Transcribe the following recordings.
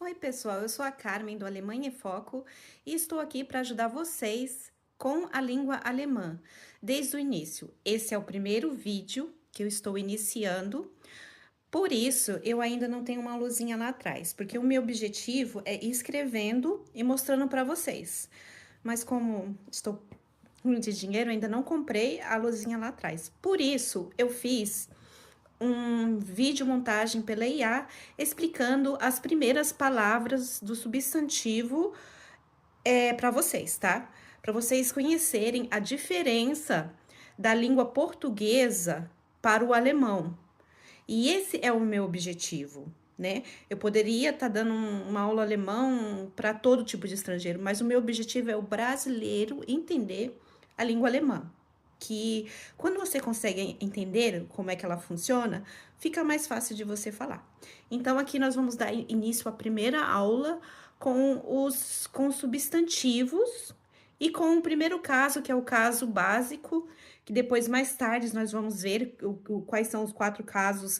Oi, pessoal, eu sou a Carmen do Alemanha em Foco e estou aqui para ajudar vocês com a língua alemã desde o início. Esse é o primeiro vídeo que eu estou iniciando, por isso eu ainda não tenho uma luzinha lá atrás, porque o meu objetivo é ir escrevendo e mostrando para vocês. Mas como estou ruim de dinheiro, ainda não comprei a luzinha lá atrás. Por isso eu fiz um vídeo montagem pela IA explicando as primeiras palavras do substantivo para vocês, tá? Para vocês conhecerem a diferença da língua portuguesa para o alemão. E esse é o meu objetivo, né? Eu poderia estar dando uma aula alemão para todo tipo de estrangeiro, mas o meu objetivo é o brasileiro entender a língua alemã. Que quando você consegue entender como é que ela funciona, fica mais fácil de você falar. Então, aqui nós vamos dar início à primeira aula com substantivos e com o primeiro caso, que é o caso básico, que depois, mais tarde, nós vamos ver quais são os 4 casos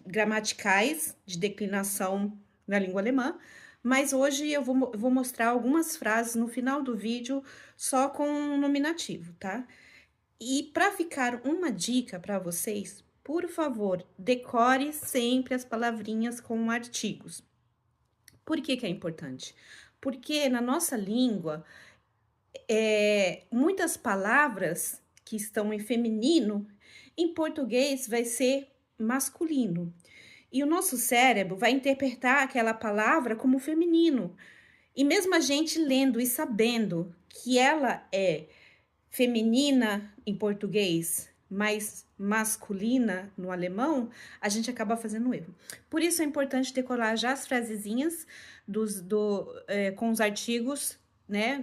gramaticais de declinação na língua alemã. Mas hoje eu vou mostrar algumas frases no final do vídeo só com nominativo, tá? E para ficar uma dica para vocês, por favor, decore sempre as palavrinhas com artigos. Por que que é importante? Porque na nossa língua, muitas palavras que estão em feminino, em português vai ser masculino. E o nosso cérebro vai interpretar aquela palavra como feminino. E mesmo a gente lendo e sabendo que ela é feminina em português, mas masculina no alemão, a gente acaba fazendo erro. Por isso é importante decorar já as frasezinhas com os artigos, né?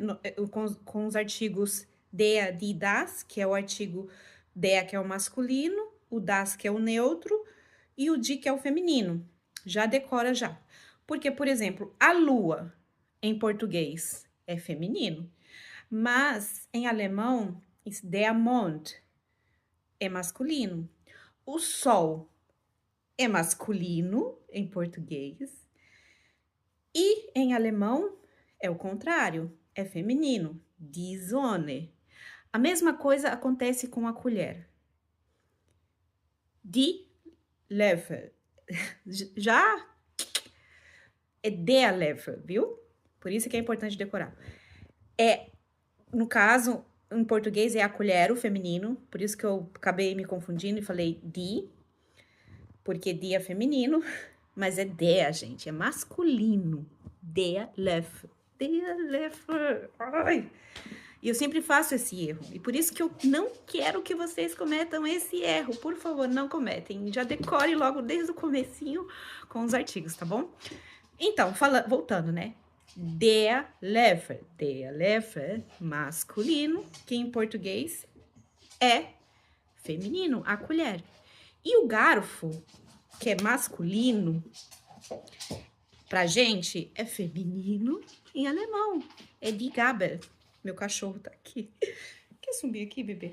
Com os artigos der, die, das, que é o artigo der, que é o masculino, o das, que é o neutro, e o die, que é o feminino. Já decora já. Porque, por exemplo, a lua em português é feminino, mas em alemão, der Mond é masculino. O sol é masculino em português e em alemão é o contrário, é feminino, die Sonne. A mesma coisa acontece com a colher. Die Löffel. Já é der Löffel, viu? Por isso que é importante decorar. No caso, em português é a colher, o feminino, por isso que eu acabei me confundindo e falei die, porque die é feminino, mas é der, gente, é masculino. Der Löffel. Der Löffel. Ai! E eu sempre faço esse erro, e por isso que eu não quero que vocês cometam esse erro. Por favor, não cometem. Já decore logo desde o comecinho com os artigos, tá bom? Então, voltando, né? Der Löffel, masculino, que em português é feminino, a colher. E o garfo, que é masculino, pra gente, é feminino em alemão. É die Gabel. Meu cachorro tá aqui. Quer subir aqui, bebê?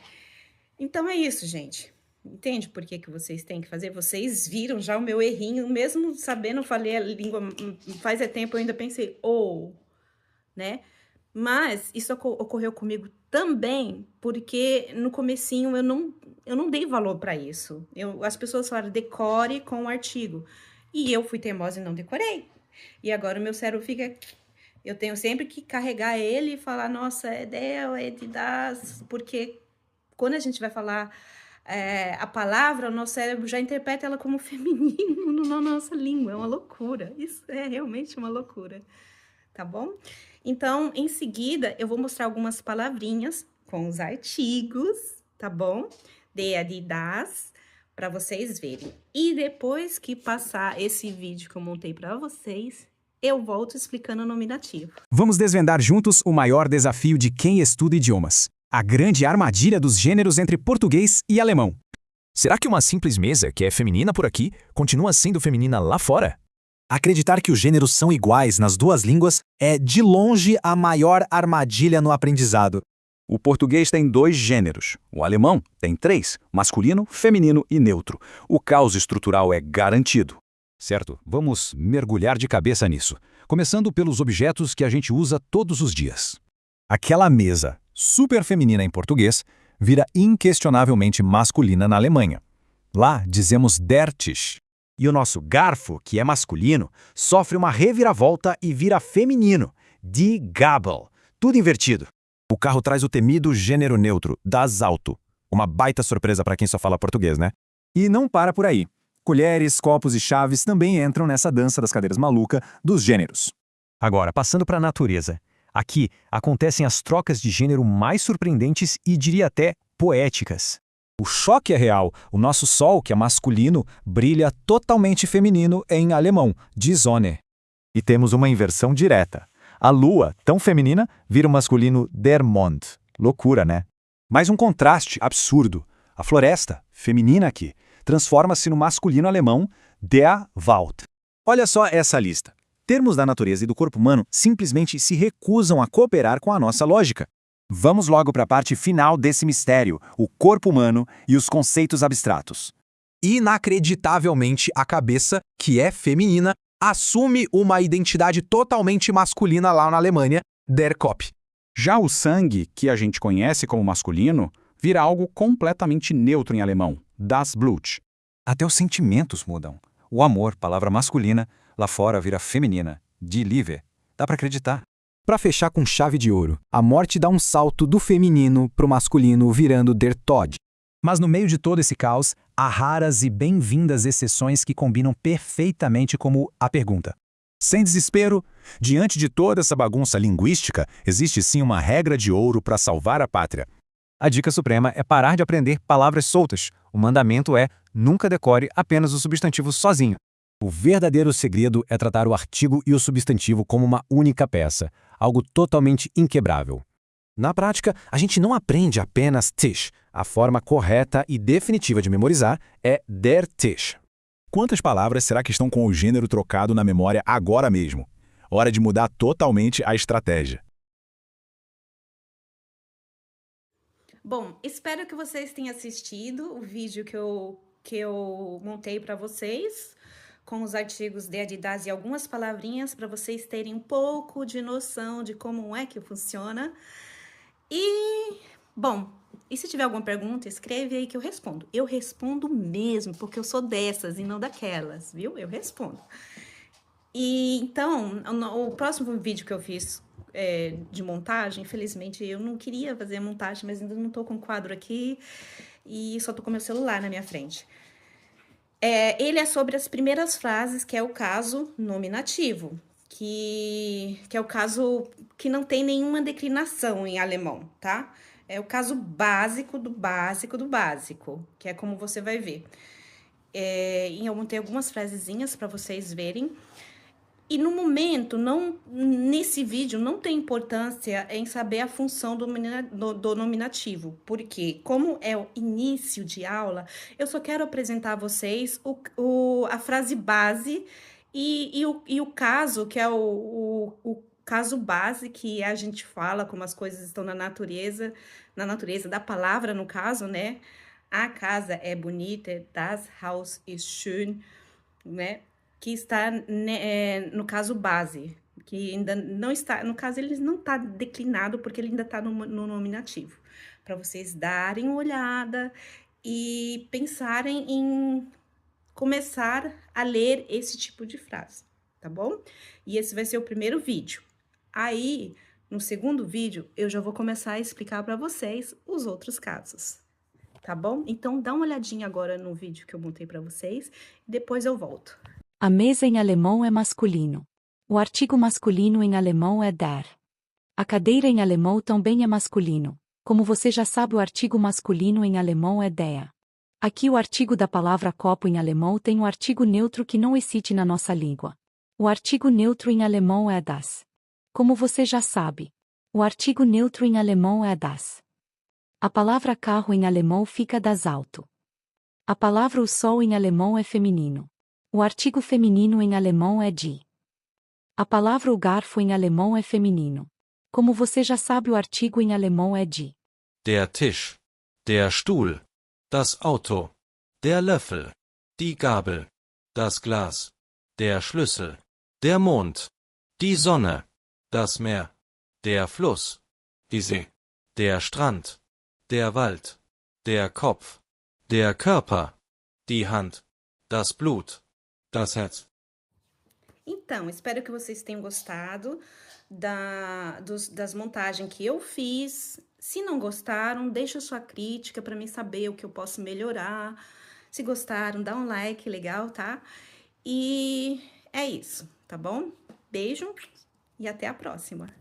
Então é isso, gente. Entende por que que vocês têm que fazer? Vocês viram já o meu errinho, mesmo sabendo, eu falei a língua faz tempo, eu ainda pensei, né? Mas isso ocorreu comigo também, porque no comecinho eu não dei valor para isso. As pessoas falaram, decore com o artigo. E eu fui teimosa e não decorei. E agora o meu cérebro fica... Eu tenho sempre que carregar ele e falar, nossa, é del, é de das, porque quando a gente vai falar a palavra, o nosso cérebro já interpreta ela como feminino na nossa língua. É uma loucura. Isso é realmente uma loucura. Tá bom? Então, em seguida, eu vou mostrar algumas palavrinhas com os artigos, tá bom? Der, die, das, para vocês verem. E depois que passar esse vídeo que eu montei para vocês, eu volto explicando o nominativo. Vamos desvendar juntos o maior desafio de quem estuda idiomas: a grande armadilha dos gêneros entre português e alemão. Será que uma simples mesa, que é feminina por aqui, continua sendo feminina lá fora? Acreditar que os gêneros são iguais nas duas línguas é, de longe, a maior armadilha no aprendizado. O português tem 2 gêneros, o alemão tem 3, masculino, feminino e neutro. O caos estrutural é garantido. Certo, vamos mergulhar de cabeça nisso, começando pelos objetos que a gente usa todos os dias. Aquela mesa, super feminina em português, vira inquestionavelmente masculina na Alemanha. Lá dizemos der Tisch. E o nosso garfo, que é masculino, sofre uma reviravolta e vira feminino, die Gabel. Tudo invertido. O carro traz o temido gênero neutro, das Auto. Uma baita surpresa para quem só fala português, né? E não para por aí. Colheres, copos e chaves também entram nessa dança das cadeiras maluca dos gêneros. Agora, passando para a natureza. Aqui acontecem as trocas de gênero mais surpreendentes e diria até poéticas. O choque é real. O nosso sol, que é masculino, brilha totalmente feminino em alemão, die Sonne. E temos uma inversão direta. A lua, tão feminina, vira o masculino der Mond. Loucura, né? Mais um contraste absurdo. A floresta, feminina aqui, transforma-se no masculino alemão der Wald. Olha só essa lista. Termos da natureza e do corpo humano simplesmente se recusam a cooperar com a nossa lógica. Vamos logo para a parte final desse mistério, o corpo humano e os conceitos abstratos. Inacreditavelmente, a cabeça, que é feminina, assume uma identidade totalmente masculina lá na Alemanha, der Kopf. Já o sangue, que a gente conhece como masculino, vira algo completamente neutro em alemão, das Blut. Até os sentimentos mudam. O amor, palavra masculina, lá fora vira feminina, die Liebe. Dá para acreditar. Para fechar com chave de ouro, a morte dá um salto do feminino pro masculino virando der Tod. Mas no meio de todo esse caos, há raras e bem-vindas exceções que combinam perfeitamente como a pergunta. Sem desespero, diante de toda essa bagunça linguística, existe sim uma regra de ouro para salvar a pátria. A dica suprema é parar de aprender palavras soltas. O mandamento é nunca decore apenas o substantivo sozinho. O verdadeiro segredo é tratar o artigo e o substantivo como uma única peça, algo totalmente inquebrável. Na prática, a gente não aprende apenas Tisch. A forma correta e definitiva de memorizar é der Tisch. Quantas palavras será que estão com o gênero trocado na memória agora mesmo? Hora de mudar totalmente a estratégia. Bom, espero que vocês tenham assistido o vídeo que eu montei para vocês, com os artigos de Adidas e algumas palavrinhas para vocês terem um pouco de noção de como é que funciona. E, bom, e se tiver alguma pergunta, escreve aí que eu respondo. Eu respondo mesmo, porque eu sou dessas e não daquelas, viu? Eu respondo. E então, o próximo vídeo que eu fiz de montagem, infelizmente eu não queria fazer a montagem, mas ainda não tô com o quadro aqui e só tô com meu celular na minha frente. Ele é sobre as primeiras frases, que é o caso nominativo, que é o caso que não tem nenhuma declinação em alemão, tá? É o caso básico do básico do básico, que é como você vai ver. Eu montei algumas frasezinhas para vocês verem. E no momento, nesse vídeo, não tem importância em saber a função do nominativo, porque como é o início de aula, eu só quero apresentar a vocês a frase base e o caso, que é o caso base, que a gente fala como as coisas estão na natureza da palavra, no caso, né? A casa é bonita, das Haus ist schön, né? Que está no caso base, que ainda não está, no caso ele não está declinado porque ele ainda está no nominativo, para vocês darem uma olhada e pensarem em começar a ler esse tipo de frase, tá bom? E esse vai ser o primeiro vídeo. Aí, no segundo vídeo, eu já vou começar a explicar para vocês os outros casos, tá bom? Então, dá uma olhadinha agora no vídeo que eu montei para vocês e depois eu volto. A mesa em alemão é masculino. O artigo masculino em alemão é der. A cadeira em alemão também é masculino. Como você já sabe, o artigo masculino em alemão é der. Aqui o artigo da palavra copo em alemão tem um artigo neutro que não existe na nossa língua. O artigo neutro em alemão é das. Como você já sabe, o artigo neutro em alemão é das. A palavra carro em alemão fica das Auto. A palavra o sol em alemão é feminino. O artigo feminino em alemão é die. A palavra o garfo em alemão é feminino. Como você já sabe, o artigo em alemão é die. Der Tisch, der Stuhl, das Auto, der Löffel, die Gabel, das Glas. der Schlüssel, der Mond, die Sonne, das Meer, der Fluss, die See, der Strand, der Wald, der Kopf, der Körper, die Hand, das Blut, das Herz. Então, espero que vocês tenham gostado das montagens que eu fiz. Se não gostaram, deixa sua crítica para mim saber o que eu posso melhorar. Se gostaram, dá um like, legal, tá? E é isso, tá bom? Beijo e até a próxima.